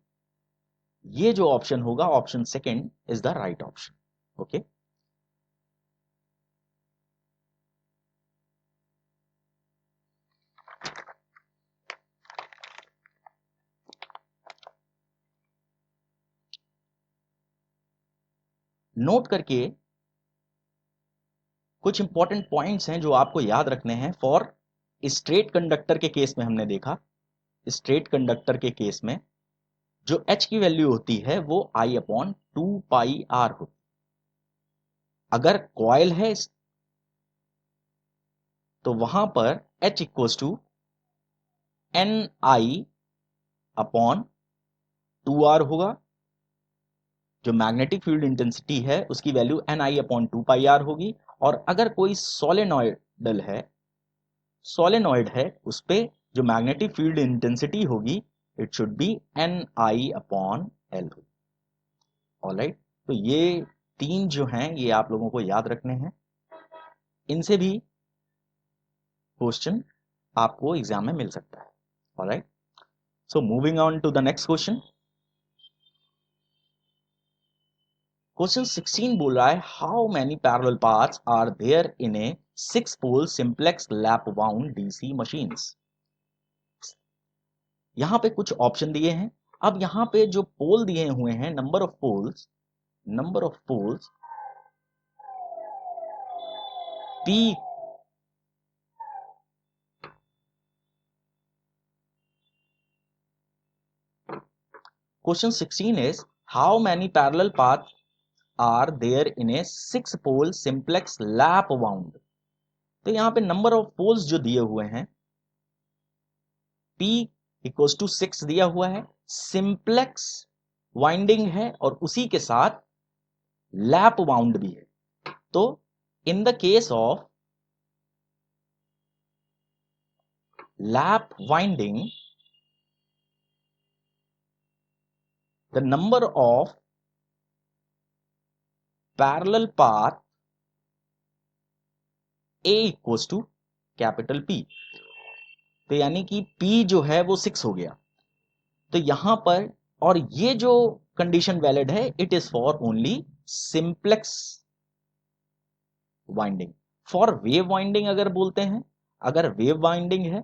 ये जो ऑप्शन होगा option second is the right option. Okay, note करके कुछ इंपॉर्टेंट पॉइंट्स हैं जो आपको याद रखने हैं। फॉर स्ट्रेट कंडक्टर के केस में हमने देखा, स्ट्रेट कंडक्टर के केस में जो H की वैल्यू होती है वो I अपॉन 2 पाई R होती। अगर कॉइल है तो वहां पर H equals to NI upon 2R होगा। जो मैग्नेटिक फील्ड इंटेंसिटी है उसकी value NI upon 2 pi R होगी। और अगर कोई सोलेनॉइड है उस पे जो मैग्नेटिक फील्ड इंटेंसिटी होगी it should B Ni/L। Alright, तो ये 3 जो हैं ये आप लोगों को याद रखने हैं, इनसे भी क्वेश्चन आपको एग्जाम में मिल सकता है। Alright, so moving on to the next question. Question 16 बोल रहा है how many parallel paths are there in a 6 pole simplex lap wound DC machines. यहां पे कुछ ऑप्शन दिए हैं। अब यहां पे जो पोल दिए हुए हैं, number of poles P Question 16 is how many parallel paths are there in a 6 pole simplex lap wound। तो यहां पे नंबर ऑफ पोल्स जो दिए हुए हैं P इक्वल्स टू 6 दिया हुआ है, सिंप्लेक्स वाइंडिंग है और उसी के साथ लैप वाउंड भी है। तो in the case of lap winding the number of parallel path A equals to capital P। तो यानी कि P जो है वो 6 हो गया। तो यहां पर, और ये जो कंडीशन वैलिड है, it is for only simplex winding. For wave winding अगर बोलते हैं, अगर वेव वाइंडिंग है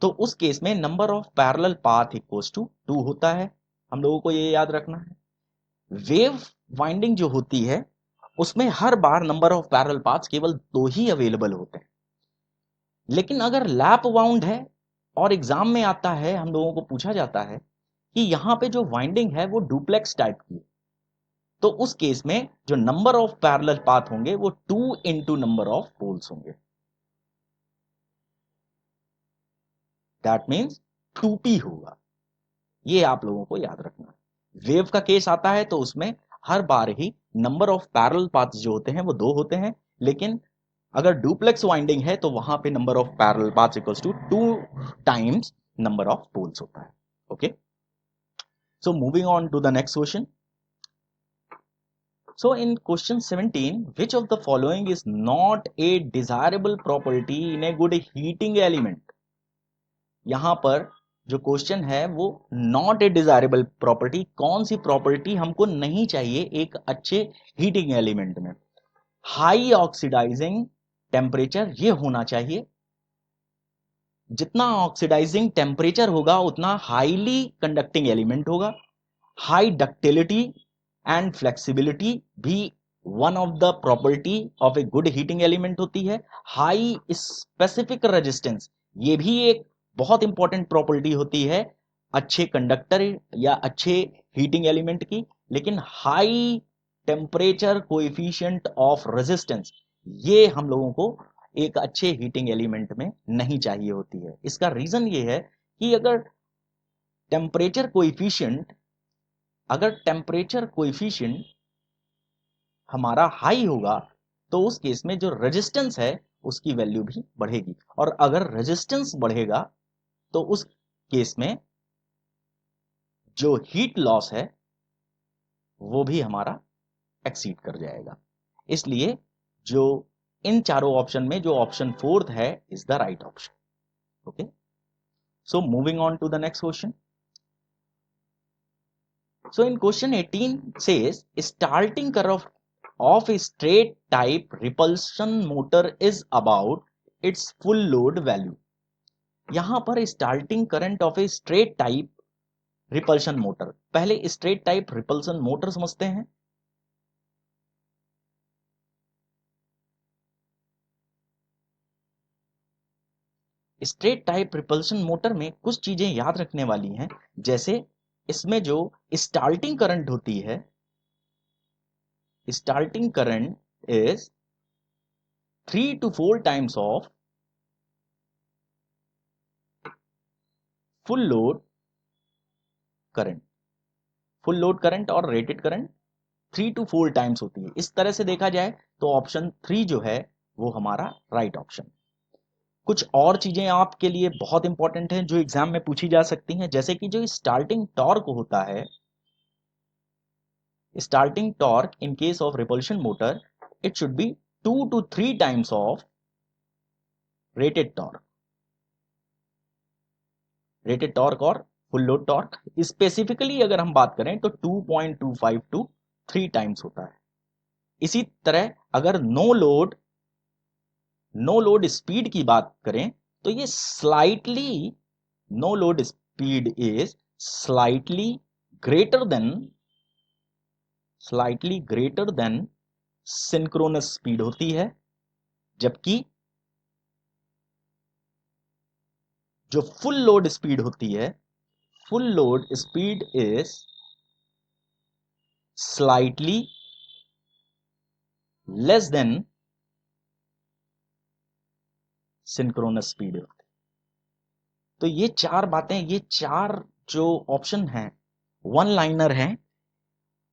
तो उस केस में number of parallel path equals to 2 होता है। हम लोगों को ये याद रखना है। वेव वाइंडिंग जो होती है उसमें हर बार नंबर ऑफ पैरेलल पाथ्स केवल 2 ही अवेलेबल होते हैं। लेकिन अगर लैप वाउंड है और एग्जाम में आता है, हम लोगों को पूछा जाता है कि यहां पे जो वाइंडिंग है वो डुप्लेक्स टाइप की है, तो उस केस में जो नंबर ऑफ पैरेलल पाथ होंगे वो 2 इंटू नंबर ऑफ पोल्स होंगे। दैट मीन्स 2p होगा। ये आप लोगों को याद रखना है। वेव का केस आता है तो उसमें हर बार ही नंबर ऑफ पैरेलल पाथ्स जो होते हैं वो 2 होते हैं, लेकिन अगर डुप्लेक्स वाइंडिंग है तो वहां पे number of parallel paths equals to 2 times number of poles होता है। Okay, so moving on to the next question. So in question 17, which of the following is not a desirable property in a good heating element। यहां पर जो क्वेश्चन है वो नॉट ए डिजायरेबल प्रॉपर्टी, कौन सी प्रॉपर्टी हमको नहीं चाहिए एक अच्छे हीटिंग एलिमेंट में। हाई ऑक्सीडाइजिंग टेम्परेचर ये होना चाहिए। जितना ऑक्सीडाइजिंग टेम्परेचर होगा उतना हाईली कंडक्टिंग एलिमेंट होगा। हाई डक्टिलिटी एंड फ्लेक्सिबिलिटी भी one of the property of a good heating element होती है। हाई स्पेसिफिक रेजिस्टेंस ये भी एक बहुत इंपॉर्टेंट प्रॉपर्टी होती है अच्छे कंडक्टर या अच्छे हीटिंग एलिमेंट की। लेकिन high temperature coefficient of resistance ये हम लोगों को एक अच्छे हीटिंग एलिमेंट में नहीं चाहिए होती है। इसका रीजन ये है कि अगर टेम्परेचर कोएफिशिएंट हमारा हाई होगा तो उस केस में जो रेजिस्टेंस है उसकी वैल्यू भी बढ़ेगी, और अगर रेजिस्टेंस बढ़ेगा तो उस केस में जो हीट लॉस है वो भी हमारा एक्सीड कर जाएगा। इसलिए जो इन चारों ऑप्शन में जो ऑप्शन 4th है is the right option. Okay, so moving on to the next question. So in question 18 says starting current of a straight type repulsion motor is about its full load value। यहां पर starting current of a straight type repulsion motor, पहले स्ट्रेट टाइप रिपल्शन मोटर समझते हैं। स्ट्रेट टाइप रिपल्शन मोटर में कुछ चीजें याद रखने वाली हैं, जैसे इसमें जो स्टार्टिंग करंट होती है, starting current is 3 to 4 times of full load current. Full load current और रेटेड करंट 3 to 4 टाइम्स होती है। इस तरह से देखा जाए तो ऑप्शन 3 जो है वो हमारा राइट ऑप्शन। कुछ और चीजें आपके लिए बहुत इंपॉर्टेंट हैं जो एग्जाम में पूछी जा सकती हैं, जैसे कि जो स्टार्टिंग टॉर्क होता है, starting torque in case of repulsion motor, it should B 2 to 3 times of rated torque, rated torque और फुल लोड टॉर्क। स्पेसिफिकली अगर हम बात करें तो 2.25 to 3 टाइम्स होता है। इसी तरह अगर नो लोड स्पीड की बात करें तो ये slightly, no load speed is greater than slightly greater than synchronous speed होती है, जबकि जो फुल लोड स्पीड होती है, full load speed is slightly less than synchronous speed होती है। तो ये चार बातें, ये चार जो ऑप्शन हैं वन लाइनर हैं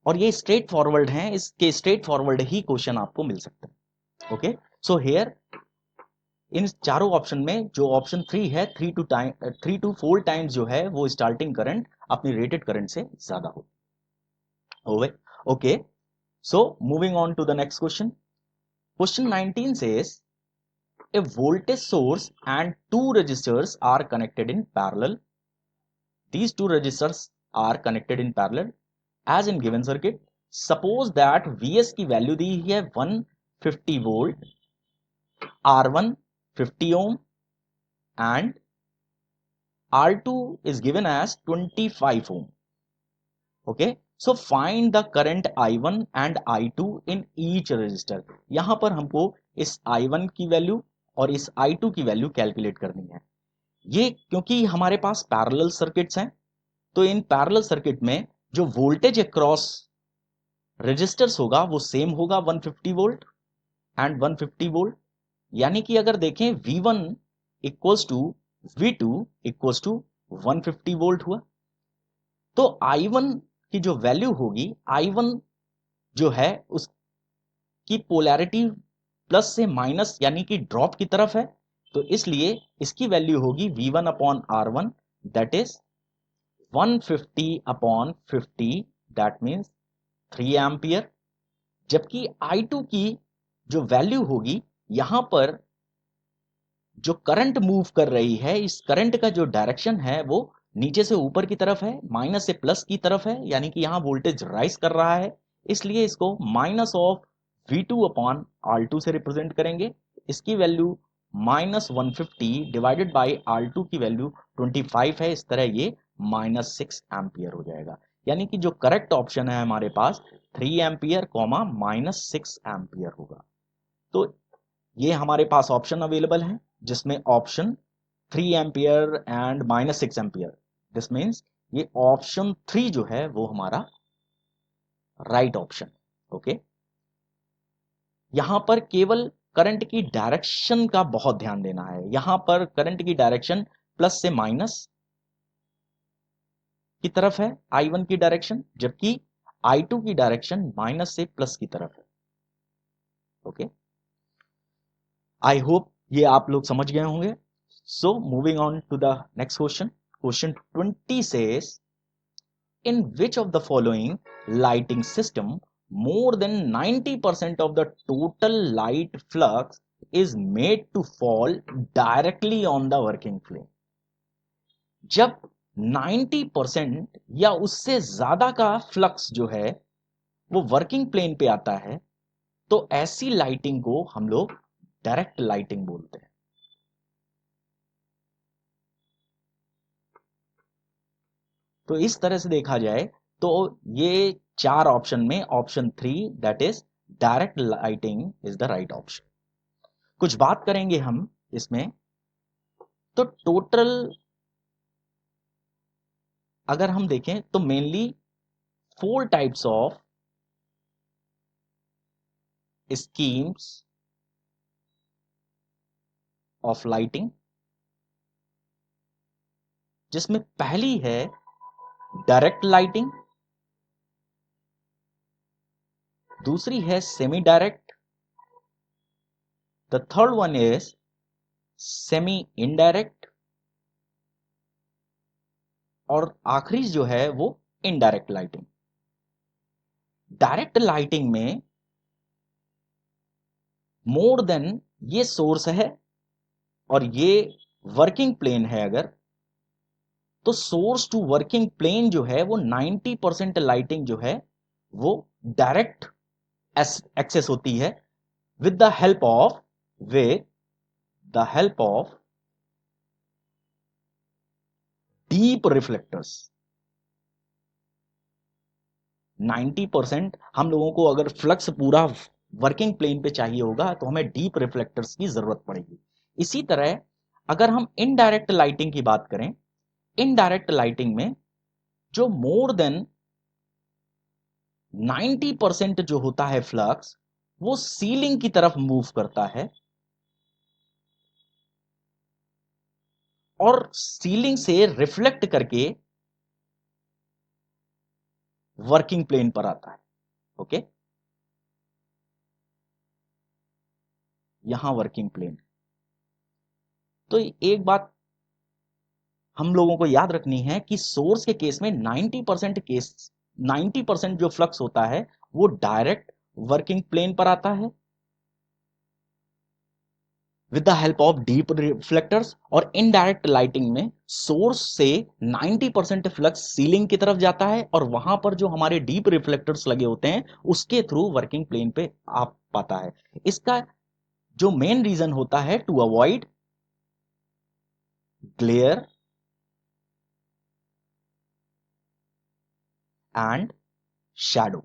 और ये स्ट्रेट फॉरवर्ड हैं, इसके स्ट्रेट फॉरवर्ड ही क्वेश्चन आपको मिल सकते हैं। ओके, सो हियर इन चारों ऑप्शन में जो ऑप्शन 3 है, 3 to 4 टाइम्स जो है वो स्टार्टिंग करंट अपनी रेटेड करंट से ज्यादा हो। Okay, so moving on to the next question. Question 19 says a voltage source and two resistors are connected in parallel. These two resistors are connected in parallel as in given circuit. Suppose that Vs की वैल्यू दी है 150 volt, R1 50 ohm and R2 is given as 25 ohm. Okay, so find the current I1 and I2 in each resistor. यहां पर हमको इस I1 की वैल्यू और इस I2 की वैल्यू कैलकुलेट करनी है। ये क्योंकि हमारे पास पैरेलल सर्किट्स हैं, तो इन पैरेलल सर्किट में जो वोल्टेज अक्रॉस रेजिस्टर्स होगा वो सेम होगा 150 वोल्ट एंड 150 वोल्ट। यानी कि अगर देखें V1 equals to V2 equals to 150 volt हुआ, तो I1 की जो वैल्यू होगी, I1 जो है उसकी पोलैरिटी प्लस से माइनस यानी कि ड्रॉप की तरफ है, तो इसलिए इसकी वैल्यू होगी V1 upon R1 that is 150 upon 50 that means 3 ampere. जबकि I2 की जो वैल्यू होगी, यहां पर जो करंट मूव कर रही है, इस करंट का जो डायरेक्शन है वो नीचे से ऊपर की तरफ है, माइनस से प्लस की तरफ है, यानी कि यहां वोल्टेज राइज कर रहा है, इसलिए इसको minus of V2 upon R2 से रिप्रेजेंट करेंगे। इसकी वैल्यू -150 डिवाइडेड बाई R2 की वैल्यू 25 है, इस तरह ये -6 एम्पियर हो जाएगा। यानी कि जो करेक्ट ऑप्शन है हमारे पास 3 एम्पियर कॉमा -6 एम्पियर होगा। तो ये हमारे पास ऑप्शन अवेलेबल है जिसमें option 3 ampere and -6 ampere, this means ये ऑप्शन 3 जो है वो हमारा राइट ऑप्शन। ओके, यहां पर केवल करंट की डायरेक्शन का बहुत ध्यान देना है। यहां पर करंट की डायरेक्शन प्लस से माइनस की तरफ है I1 की डायरेक्शन, जबकि I2 की डायरेक्शन माइनस से प्लस की तरफ है। ओके, आई होप ये आप लोग समझ गए होंगे। So moving on to the next question. Question 20 says in which of the following lighting system more than 90% of the total light flux is made to fall directly on the working plane। जब 90% या उससे ज्यादा का फ्लक्स जो है वो वर्किंग प्लेन पे आता है, तो ऐसी लाइटिंग को हम लोग डायरेक्ट लाइटिंग बोलते हैं। तो इस तरह से देखा जाए तो ये चार ऑप्शन में option 3 that is direct lighting is the right option. कुछ बात करेंगे हम इसमें, तो टोटल अगर हम देखें तो mainly 4 types of schemes of lighting, जिसमें पहली है डायरेक्ट लाइटिंग, दूसरी है semi direct, the third one is semi indirect, और आखिरी जो है वो इनडायरेक्ट लाइटिंग। डायरेक्ट लाइटिंग में मोर देन ये सोर्स है और ये वर्किंग प्लेन है, अगर तो सोर्स टू वर्किंग प्लेन जो है वो 90% लाइटिंग जो है वो डायरेक्ट एक्सेस होती है with the help of deep reflectors. 90% हम लोगों को अगर फ्लक्स पूरा वर्किंग प्लेन पे चाहिए होगा तो हमें डीप रिफ्लेक्टर्स की जरूरत पड़ेगी। इसी तरह अगर हम इनडायरेक्ट लाइटिंग की बात करें, इनडायरेक्ट लाइटिंग में जो मोर देन 90% जो होता है फ्लक्स वो सीलिंग की तरफ मूव करता है और सीलिंग से रिफ्लेक्ट करके वर्किंग प्लेन पर आता है। ओके, यहां वर्किंग प्लेन। तो एक बात हम लोगों को याद रखनी है कि सोर्स के केस में 90% जो फ्लक्स होता है वो डायरेक्ट वर्किंग प्लेन पर आता है with the help of deep reflectors, और इनडायरेक्ट लाइटिंग में सोर्स से 90% फ्लक्स सीलिंग की तरफ जाता है और वहां पर जो हमारे डीप रिफ्लेक्टर्स लगे होते हैं उसके थ्रू वर्किंग प्लेन पे आ पाता है। इसका जो मेन रीजन होता है to avoid glare and shadow.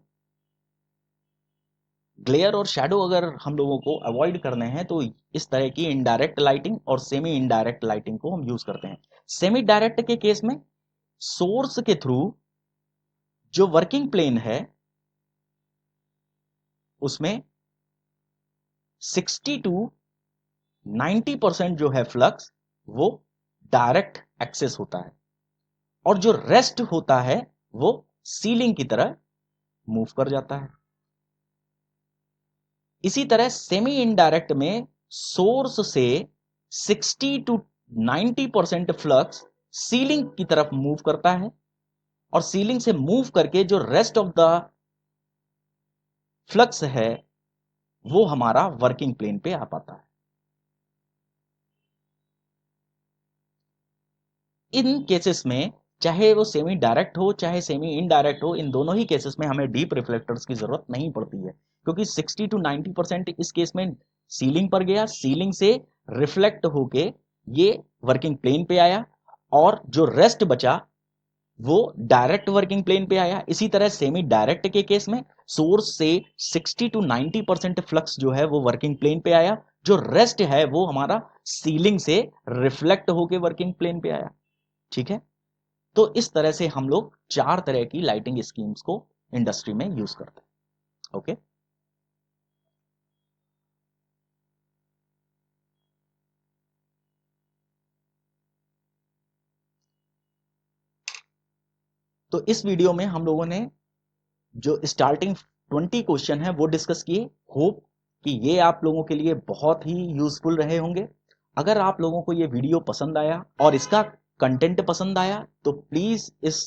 Glare और शैडो अगर हम लोगों को अवॉइड करने हैं तो इस तरह की इनडायरेक्ट लाइटिंग और सेमी इनडायरेक्ट लाइटिंग को हम यूज करते हैं। सेमी डायरेक्ट के केस में सोर्स के थ्रू जो वर्किंग प्लेन है उसमें 60 टू 90% जो है फ्लक्स वो डायरेक्ट एक्सेस होता है और जो रेस्ट होता है वो सीलिंग की तरह मूव कर जाता है। इसी तरह सेमी इनडायरेक्ट में सोर्स से 60 टू 90% फ्लक्स सीलिंग की तरफ मूव करता है और सीलिंग से मूव करके जो रेस्ट ऑफ द फ्लक्स है वो हमारा वर्किंग प्लेन पे आ पाता है। इन केसेस में चाहे वो सेमी डायरेक्ट हो चाहे सेमी इनडायरेक्ट हो, इन दोनों ही केसेस में हमें डीप रिफ्लेक्टर्स की जरूरत नहीं पड़ती है क्योंकि 60 टू 90% इस केस में सीलिंग पर गया, सीलिंग से रिफ्लेक्ट होके ये वर्किंग प्लेन पे आया और जो रेस्ट बचा वो डायरेक्ट वर्किंग प्लेन पे आया। इसी तरह सेमी डायरेक्ट के केस में सोर्स से 60 टू 90% फ्लक्स जो है वो वर्किंग प्लेन पे आया, जो रेस्ट है वो हमारा सीलिंग से रिफ्लेक्ट होके वर्किंग प्लेन पे आया। ठीक है, तो इस तरह से हम लोग 4 तरह की लाइटिंग स्कीम्स को इंडस्ट्री में यूज करते हैं। ओके, तो इस वीडियो में हम लोगों ने जो स्टार्टिंग 20 क्वेश्चन है वो डिस्कस किए। होप कि ये आप लोगों के लिए बहुत ही यूजफुल रहे होंगे। अगर आप लोगों को ये वीडियो पसंद आया और इसका कंटेंट पसंद आया तो प्लीज इस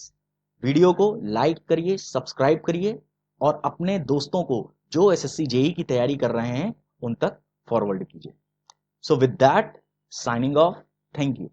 वीडियो को लाइक करिए, सब्सक्राइब करिए और अपने दोस्तों को जो एसएससी जेई की तैयारी कर रहे हैं उन तक फॉरवर्ड कीजिए। So with that, signing off. Thank you.